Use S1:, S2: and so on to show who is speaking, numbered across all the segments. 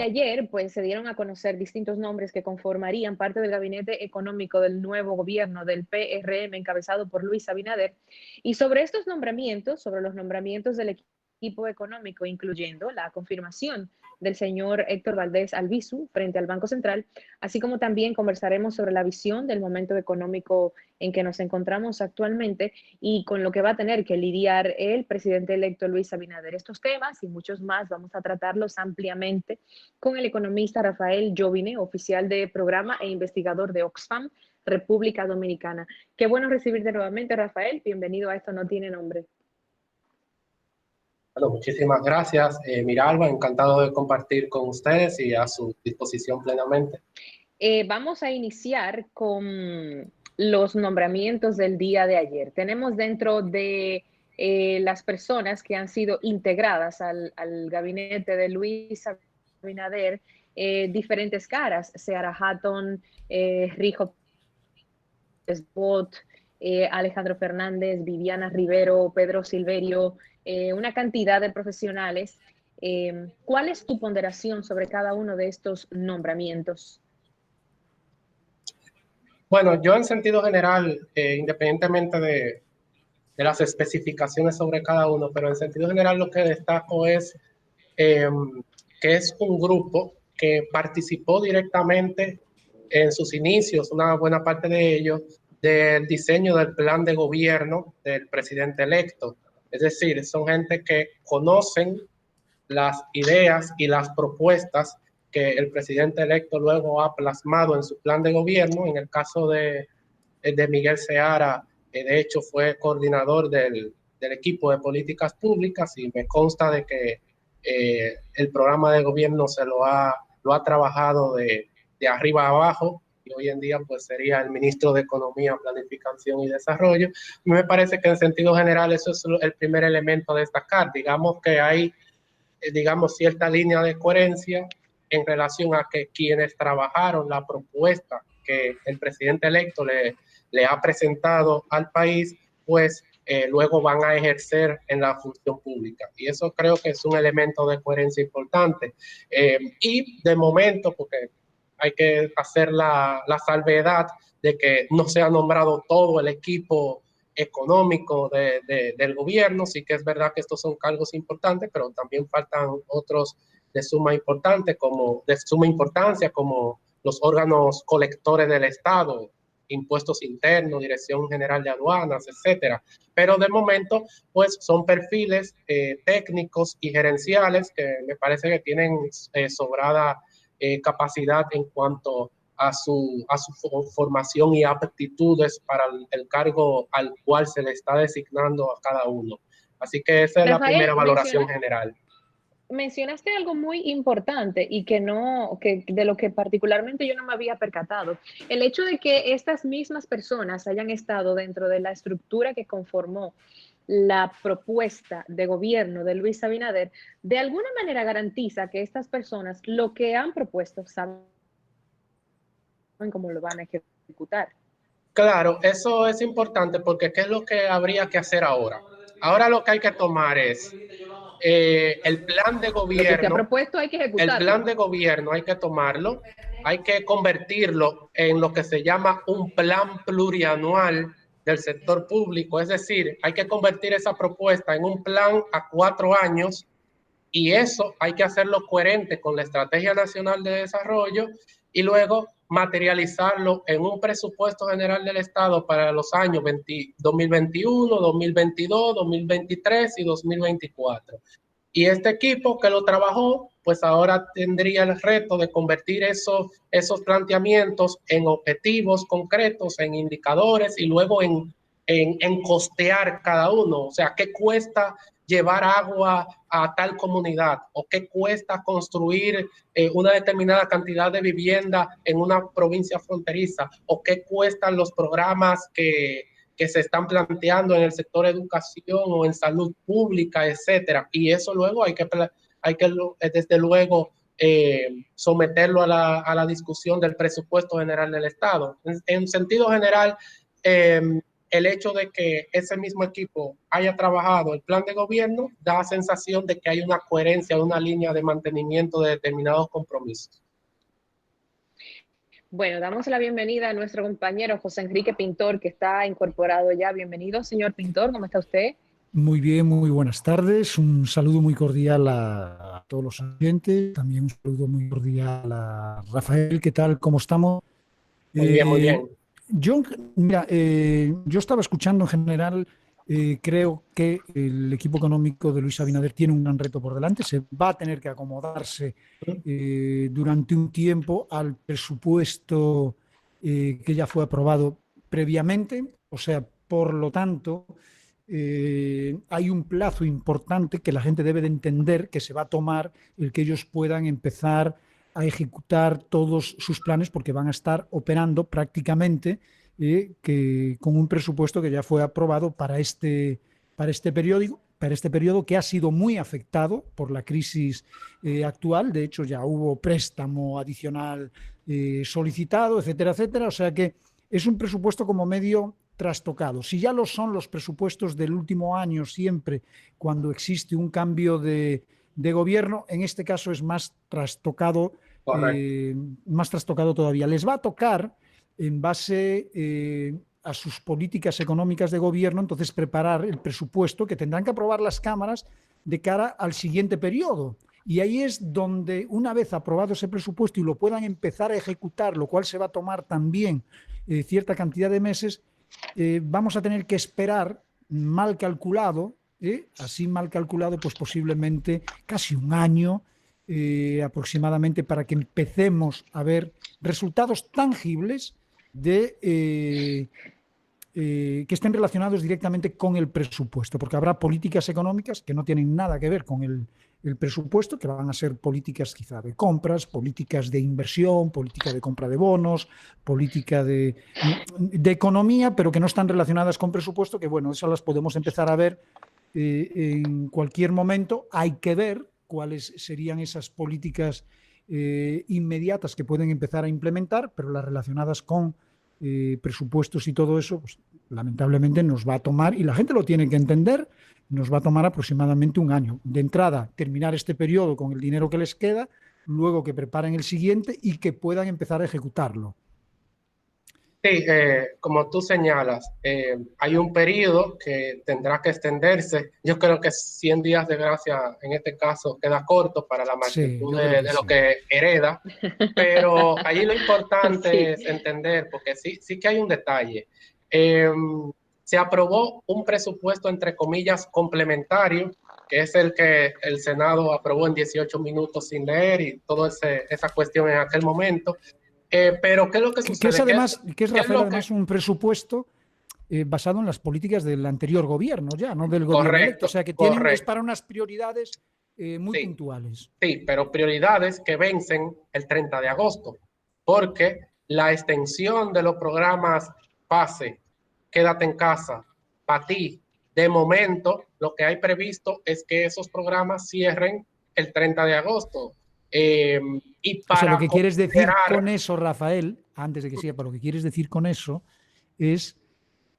S1: de ayer, pues se dieron a conocer distintos nombres que conformarían parte del gabinete económico del nuevo gobierno del PRM encabezado por Luis Abinader. Y sobre estos nombramientos, sobre los nombramientos del equipo económico, incluyendo la confirmación del señor Héctor Valdés Albizu frente al Banco Central, así como también conversaremos sobre la visión del momento económico en que nos encontramos actualmente y con lo que va a tener que lidiar el presidente electo Luis Abinader. Estos temas y muchos más vamos a tratarlos ampliamente con el economista Rafael Jovine, oficial de programa e investigador de Oxfam, República Dominicana. Qué bueno recibirte nuevamente, Rafael. Bienvenido a Esto No Tiene Nombre.
S2: Bueno, muchísimas gracias, Miralba. Encantado de compartir con ustedes y a su disposición plenamente.
S1: Vamos a iniciar con los nombramientos del día de ayer. Tenemos dentro de las personas que han sido integradas al gabinete de Luis Abinader diferentes caras, Seara Hatton, Rijo Bot, Alejandro Fernández, Viviana Rivero, Pedro Silverio, una cantidad de profesionales. ¿Cuál es tu ponderación sobre cada uno de estos nombramientos?
S2: Bueno, yo en sentido general, independientemente de las especificaciones sobre cada uno, pero en sentido general lo que destaco es que es un grupo que participó directamente en sus inicios, una buena parte de ellos, del diseño del plan de gobierno del presidente electo. Es decir, son gente que conocen las ideas y las propuestas que el presidente electo luego ha plasmado en su plan de gobierno. En el caso de Miguel Seara, de hecho fue coordinador del equipo de políticas públicas y me consta de que el programa de gobierno lo ha trabajado de arriba a abajo y hoy en día pues sería el ministro de Economía, Planificación y Desarrollo. Me parece que en sentido general eso es el primer elemento a destacar. Digamos que hay cierta línea de coherencia en relación a que quienes trabajaron la propuesta que el presidente electo le ha presentado al país, pues luego van a ejercer en la función pública. Y eso creo que es un elemento de coherencia importante. Y de momento, porque hay que hacer la salvedad de que no se ha nombrado todo el equipo económico del gobierno. Sí que es verdad que estos son cargos importantes, pero también faltan otros de suma importancia, como los órganos colectores del Estado, impuestos internos, Dirección General de Aduanas, etcétera. Pero de momento, pues son perfiles técnicos y gerenciales que me parece que tienen sobrada capacidad en cuanto a su formación y aptitudes para el cargo al cual se le está designando a cada uno. Así que esa es la primera valoración general.
S1: Mencionaste algo muy importante y que de lo que particularmente yo no me había percatado. El hecho de que estas mismas personas hayan estado dentro de la estructura que conformó la propuesta de gobierno de Luis Abinader, de alguna manera garantiza que estas personas lo que han propuesto saben cómo lo van a ejecutar.
S2: Claro, eso es importante porque ¿qué es lo que habría que hacer ahora? Ahora lo que hay que tomar es el plan de gobierno.
S1: Lo que se ha propuesto hay que ejecutarlo.
S2: El plan de gobierno hay que tomarlo, hay que convertirlo en lo que se llama un plan plurianual del sector público. Es decir, hay que convertir esa propuesta en un plan a 4 años y eso hay que hacerlo coherente con la Estrategia Nacional de Desarrollo y luego materializarlo en un presupuesto general del Estado para los años 2021, 2022, 2023 y 2024. Y este equipo que lo trabajó, pues ahora tendría el reto de convertir esos planteamientos en objetivos concretos, en indicadores y luego en costear cada uno. O sea, ¿qué cuesta llevar agua a tal comunidad? ¿O qué cuesta construir una determinada cantidad de vivienda en una provincia fronteriza? ¿O qué cuestan los programas que se están planteando en el sector educación o en salud pública, etcétera? Y eso luego hay que desde luego someterlo a la discusión del presupuesto general del Estado. En sentido general, el hecho de que ese mismo equipo haya trabajado el plan de gobierno da la sensación de que hay una coherencia, una línea de mantenimiento de determinados compromisos.
S1: Bueno, damos la bienvenida a nuestro compañero José Enrique Pintor, que está incorporado ya. Bienvenido, señor Pintor, ¿cómo está usted?
S3: Muy bien, muy buenas tardes. Un saludo muy cordial a todos los oyentes. También un saludo muy cordial a Rafael. ¿Qué tal? ¿Cómo estamos?
S2: Muy bien, muy bien.
S3: Yo, mira, yo estaba escuchando en general, creo que el equipo económico de Luis Abinader tiene un gran reto por delante. Se va a tener que acomodarse durante un tiempo al presupuesto que ya fue aprobado previamente. O sea, por lo tanto, hay un plazo importante que la gente debe de entender que se va a tomar el que ellos puedan empezar a ejecutar todos sus planes porque van a estar operando prácticamente que con un presupuesto que ya fue aprobado para este periodo que ha sido muy afectado por la crisis actual. De hecho, ya hubo préstamo adicional solicitado, etcétera, etcétera. O sea que es un presupuesto como medio trastocado. Si ya lo son los presupuestos del último año siempre cuando existe un cambio de gobierno, en este caso es más trastocado todavía. Les va a tocar, en base a sus políticas económicas de gobierno, entonces preparar el presupuesto que tendrán que aprobar las cámaras de cara al siguiente periodo. Y ahí es donde, una vez aprobado ese presupuesto y lo puedan empezar a ejecutar, lo cual se va a tomar también cierta cantidad de meses, vamos a tener que esperar, mal calculado, así mal calculado, pues posiblemente casi un año aproximadamente para que empecemos a ver resultados tangibles que estén relacionados directamente con el presupuesto, porque habrá políticas económicas que no tienen nada que ver con el presupuesto, que van a ser políticas quizá de compras, políticas de inversión, política de compra de bonos, política de economía, pero que no están relacionadas con presupuesto, que bueno, esas las podemos empezar a ver en cualquier momento. Hay que ver cuáles serían esas políticas inmediatas que pueden empezar a implementar, pero las relacionadas con presupuestos y todo eso, pues, lamentablemente nos va a tomar, y la gente lo tiene que entender, nos va a tomar aproximadamente un año. De entrada, terminar este periodo con el dinero que les queda, luego que preparen el siguiente y que puedan empezar a ejecutarlo.
S2: Sí, como tú señalas, hay un periodo que tendrá que extenderse. Yo creo que 100 días de gracia en este caso queda corto para la magnitud de lo que hereda, pero allí lo importante es entender, porque sí que hay un detalle. Se aprobó un presupuesto, entre comillas, complementario, que es el que el Senado aprobó en 18 minutos sin leer y toda esa cuestión en aquel momento. Pero ¿qué es lo que sucede?
S3: Que es Rafael, además, un presupuesto basado en las políticas del anterior gobierno, ya, no del gobierno electo. O sea, que es para unas prioridades muy puntuales.
S2: Sí, pero prioridades que vencen el 30 de agosto, porque la extensión de los programas PASE, Quédate en casa, para ti, de momento, lo que hay previsto es que esos programas cierren el 30 de agosto. Y para,
S3: o sea, lo que quieres decir con eso, Rafael, antes de que siga, lo que quieres decir con eso es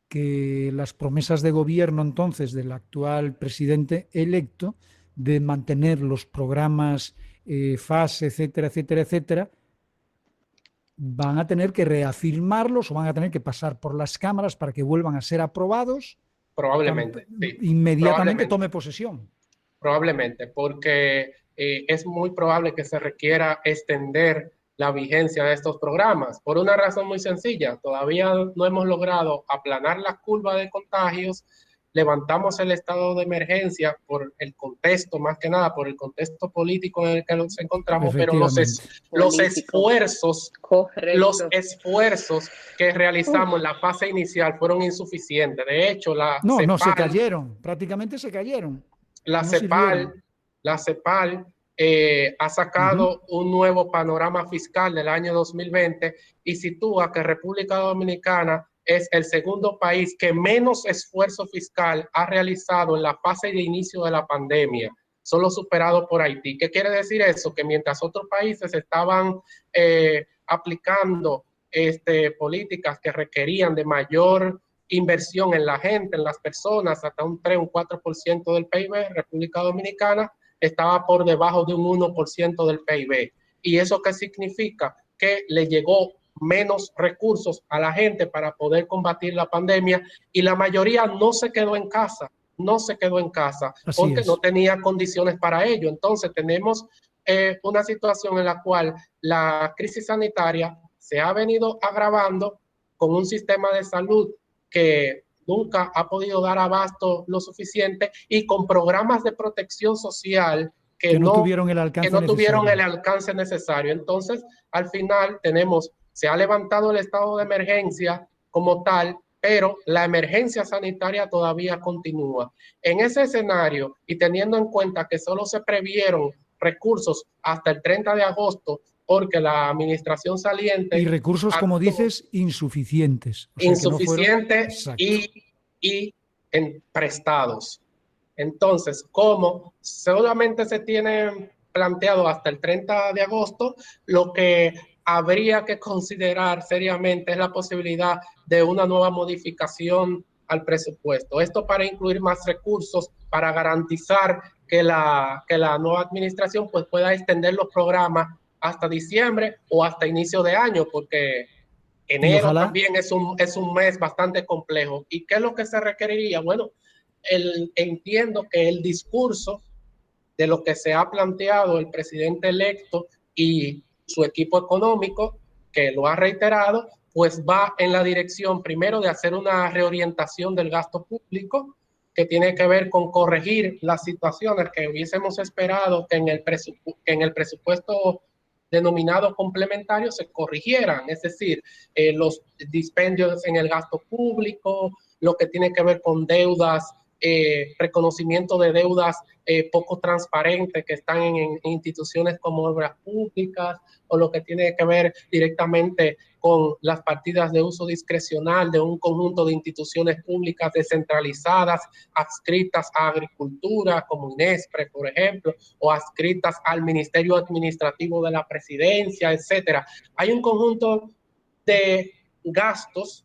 S3: que las promesas de gobierno entonces del actual presidente electo de mantener los programas FASE, etcétera, etcétera, etcétera, van a tener que reafirmarlos o van a tener que pasar por las cámaras para que vuelvan a ser aprobados.
S2: Probablemente. Sí,
S3: inmediatamente tome posesión.
S2: Probablemente, porque es muy probable que se requiera extender la vigencia de estos programas por una razón muy sencilla. Todavía no hemos logrado aplanar la curva de contagios. Levantamos el estado de emergencia por el contexto, más que nada por el contexto político en el que nos encontramos, pero los esfuerzos que realizamos en la fase inicial fueron insuficientes. De hecho,
S3: no se cayeron, prácticamente se cayeron.
S2: La CEPAL ha sacado un nuevo panorama fiscal del año 2020 y sitúa que República Dominicana es el segundo país que menos esfuerzo fiscal ha realizado en la fase de inicio de la pandemia, solo superado por Haití. ¿Qué quiere decir eso? Que mientras otros países estaban aplicando políticas que requerían de mayor inversión en la gente, en las personas, hasta un 3, un 4% del PIB. República Dominicana estaba por debajo de un 1% del PIB. ¿Y eso qué significa? Que le llegó menos recursos a la gente para poder combatir la pandemia, y la mayoría no se quedó en casa, porque no tenía condiciones para ello. Entonces tenemos una situación en la cual la crisis sanitaria se ha venido agravando con un sistema de salud que nunca ha podido dar abasto lo suficiente, y con programas de protección social que no tuvieron el alcance necesario. Entonces, al final se ha levantado el estado de emergencia como tal, pero la emergencia sanitaria todavía continúa. En ese escenario, y teniendo en cuenta que solo se previeron recursos hasta el 30 de agosto, porque la administración saliente...
S3: Y recursos, como dices, insuficientes.
S2: O sea, insuficientes y prestados. Entonces, como solamente se tiene planteado hasta el 30 de agosto, lo que habría que considerar seriamente es la posibilidad de una nueva modificación al presupuesto. Esto para incluir más recursos, para garantizar que la nueva administración pues pueda extender los programas hasta diciembre o hasta inicio de año, porque enero también es un mes bastante complejo. ¿Y qué es lo que se requeriría? Bueno, entiendo que el discurso de lo que se ha planteado el presidente electo y su equipo económico, que lo ha reiterado, pues va en la dirección primero de hacer una reorientación del gasto público, que tiene que ver con corregir las situaciones que hubiésemos esperado que en el presupuesto denominado complementario se corrigieran, es decir, los dispendios en el gasto público, lo que tiene que ver con deudas, reconocimiento de deudas poco transparentes que están en instituciones como obras públicas, o lo que tiene que ver directamente con las partidas de uso discrecional de un conjunto de instituciones públicas descentralizadas adscritas a agricultura, como INESPRE, por ejemplo, o adscritas al Ministerio Administrativo de la Presidencia, etcétera. Hay un conjunto de gastos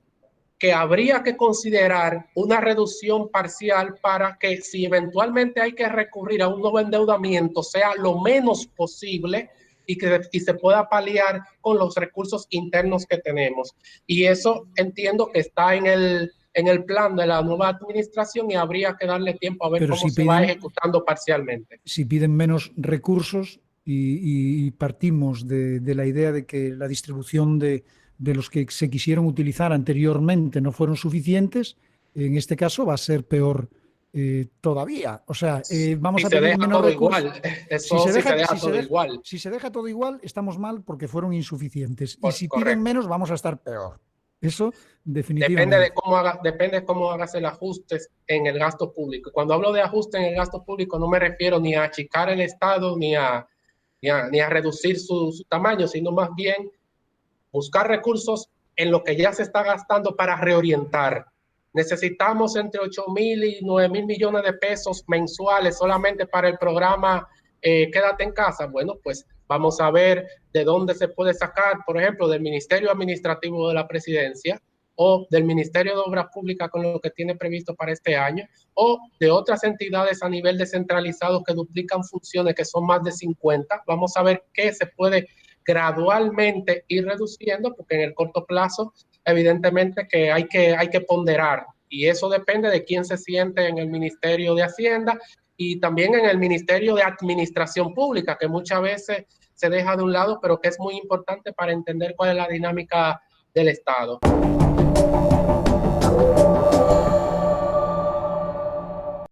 S2: que habría que considerar una reducción parcial para que, si eventualmente hay que recurrir a un nuevo endeudamiento, sea lo menos posible y se pueda paliar con los recursos internos que tenemos. Y eso entiendo que está en el plan de la nueva administración, y habría que darle tiempo a ver cómo se va ejecutando parcialmente.
S3: Si piden menos recursos y partimos de la idea de que la distribución de los que se quisieron utilizar anteriormente no fueron suficientes, en este caso va a ser peor todavía. O sea, vamos a pedir menos recursos. Si se deja todo igual, estamos mal porque fueron insuficientes. Y si piden menos, vamos a estar peor. Eso definitivamente.
S2: Depende cómo hagas el ajuste en el gasto público. Cuando hablo de ajuste en el gasto público, no me refiero ni a achicar el Estado ni a reducir su tamaño, sino más bien buscar recursos en lo que ya se está gastando para reorientar. Necesitamos entre 8,000 y 9,000 millones de pesos mensuales solamente para el programa Quédate en Casa. Bueno, pues vamos a ver de dónde se puede sacar, por ejemplo, del Ministerio Administrativo de la Presidencia, o del Ministerio de Obras Públicas con lo que tiene previsto para este año, o de otras entidades a nivel descentralizado que duplican funciones, que son más de 50. Vamos a ver qué se puede gradualmente ir reduciendo, porque en el corto plazo evidentemente que hay que ponderar, y eso depende de quién se siente en el Ministerio de Hacienda y también en el Ministerio de Administración Pública, que muchas veces se deja de un lado, pero que es muy importante para entender cuál es la dinámica del Estado.